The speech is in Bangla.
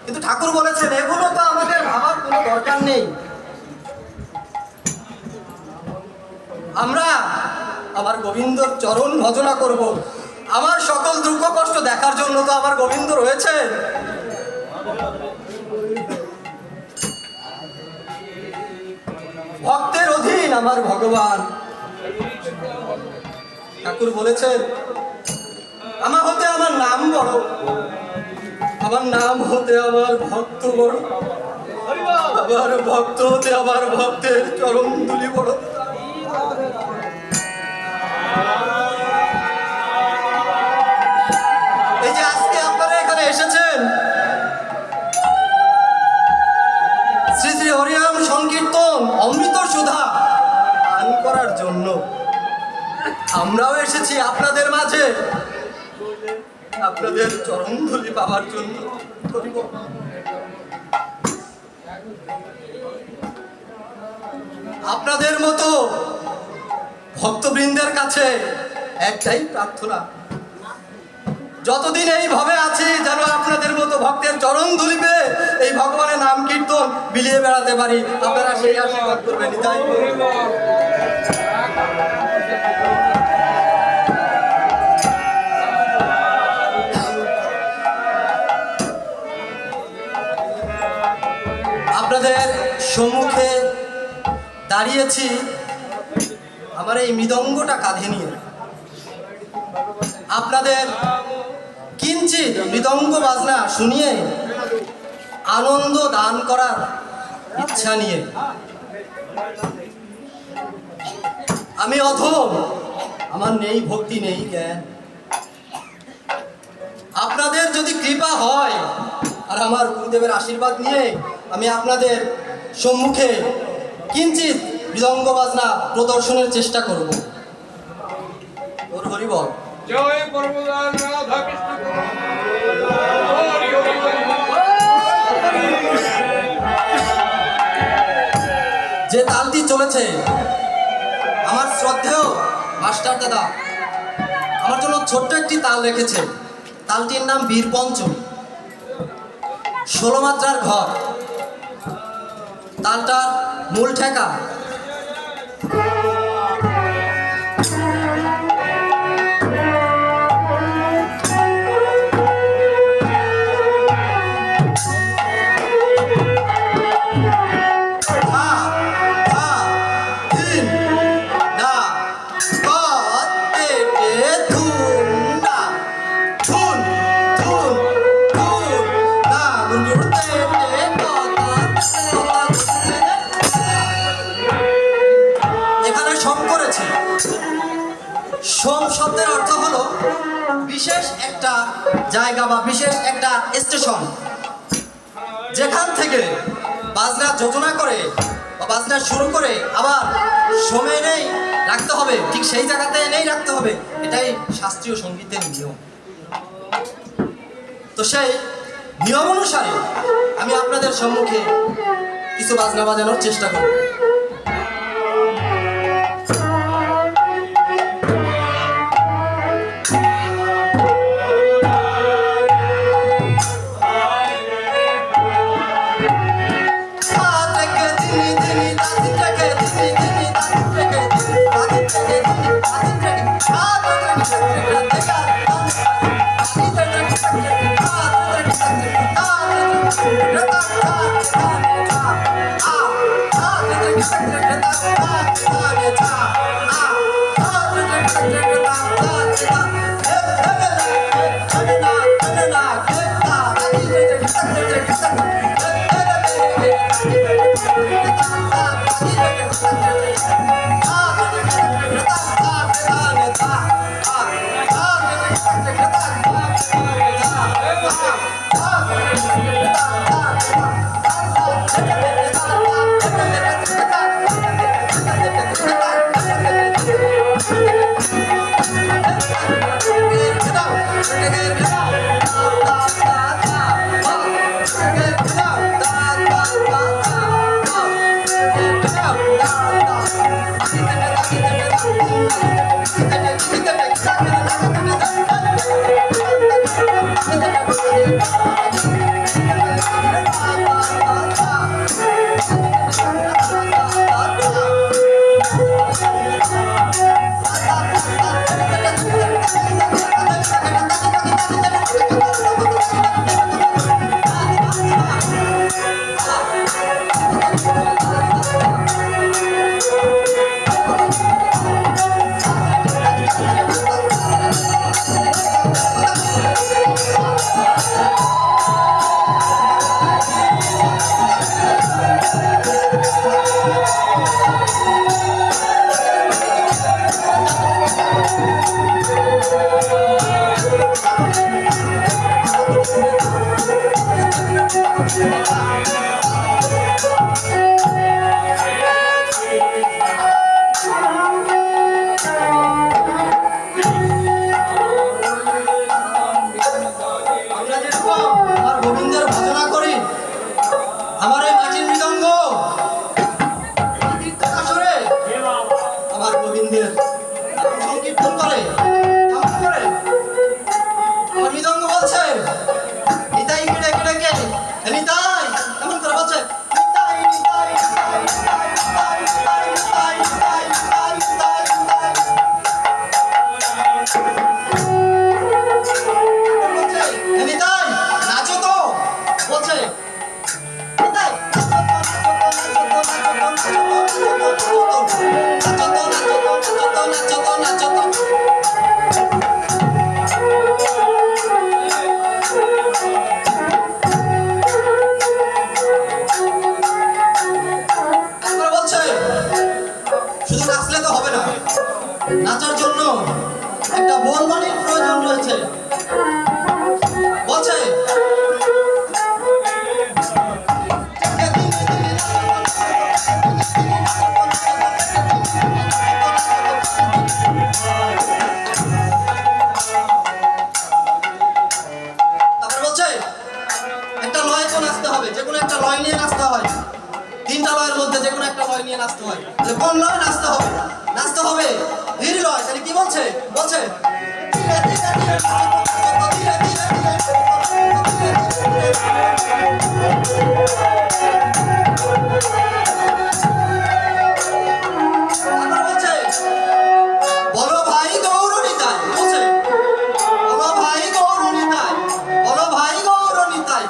কিন্তু ঠাকুর বলেছেন এগুলো তো আমাদের ভাবার কোনো দরকার নেই। আমরা আমার গোবিন্দর চরণ ভজনা করব। আমার সকল দুঃখ কষ্ট দেখার জন্য তো আমার গোবিন্দ রয়েছে। ভক্তের অধীন আমার ভগবান। ঠাকুর বলেছেন আমার হতে আমার নাম বড়, আমার নাম হতে আমার ভক্ত বড়, আমার ভক্ত হতে আমার ভক্তের চরণ ধুলি বড়। এই যে আজকে আপনারা এখানে এসেছেন শ্রী শ্রী হরিনাম সংকীর্তন অমৃত সুধা পান করার জন্য, আমরাও এসেছি আপনাদের মাঝে আপনাদের চরণ ধুলি পাওয়ার জন্য। আপনাদের মতো ভক্তবৃন্দের কাছে একটাই প্রার্থনা, যতদিন এইভাবে আছি যেন আপনাদের মতো ভক্তের চরণ ধুলিবে এই ভগবানের নাম কীর্তন বিলিয়ে বেড়াতে পারি। আপনারা সেই আশীর্বাদ করবেন। তাই আপনাদের সম্মুখে দাঁড়িয়েছি আমার এই মৃদঙ্গটা কাঁধে নিয়ে, আপনাদের কিঞ্চিত মৃদঙ্গ বাজনা শুনিয়ে আনন্দ দান করার ইচ্ছা নিয়ে। আমি অধম, আমার নেই ভক্তি নেই জ্ঞান। আপনাদের যদি কৃপা হয় আর আমার গুরুদেবের আশীর্বাদ নিয়ে আমি আপনাদের সম্মুখে কিঞ্চিত মৃদঙ্গ বাজনা প্রদর্শনের চেষ্টা করব। ওর হরি বল। জয় পরমদান রাধা কৃষ্ণ। যে তালটি চলেছে আমার শ্রদ্ধেয় মাস্টার দাদা আমার জন্য ছোট্ট একটি তাল রেখেছে। তালটির নাম বীর পঞ্চম, 16 মাত্রার ঘর। তালটার মূল ঠেকা সোম শব্দের অর্থ হলো বিশেষ একটা জায়গা বা বিশেষ একটা স্টেশন, যেখান থেকে বাজনা যোজনা করে বা বাজনা শুরু করে আবার সময় নেই রাখতে হবে, ঠিক সেই জায়গাতে নেই রাখতে হবে। এটাই শাস্ত্রীয় সঙ্গীতের নিয়ম। তো সেই নিয়ম অনুসারে আমি আপনাদের সম্মুখে কিছু বাজনা বাজানোর চেষ্টা করব। আমরা যেরকম আমার গোবিন্দের ভজনা করি, আমার এই মাটির মৃদঙ্গ আসরে আমার গোবিন্দের নাম সংকীর্তন করে, কেমন করে? আমার মৃদঙ্গ বলছে নিতাই কেটে কেটে কে নিতাই, কেমন করে বলছে নিতাই নিতাই নিতাই নিতাই নিতাই নিতাই নিতাই নিতাই নিতাই নিতাই। বলছে নিতাই নাচো তো, বলছে নিতাই নাচো তো, নাচো তো, নাচো তো, নাচো তো, নাচো তো। তারপরে বলছে শুধু নাচলে তো হবে না, নাচার জন্য একটা বলবানির প্রয়োজন রয়েছে। বলছে তারপরে বলছে একটা লয় তো নাচতে হবে, যে কোনো একটা লয় নিয়ে নাচতে হয়, তিনটা লয়ের মধ্যে যে কোনো একটা লয় নিয়ে নাচতে হয়। তাহলে কোন লয় নাচতে হবে? নাচতে হবে ধীর লয়। তাহলে কি বলছে? বলছে ধীরে ধীরে ধীরে নাচো তো, ধীরে ধীরে ধীরে ধীরে তারপর বলছে বলো ভাই গৌরনিতাই, বলছে বলো ভাই গৌরনিতাই, বলো ভাই গৌরনিতাই।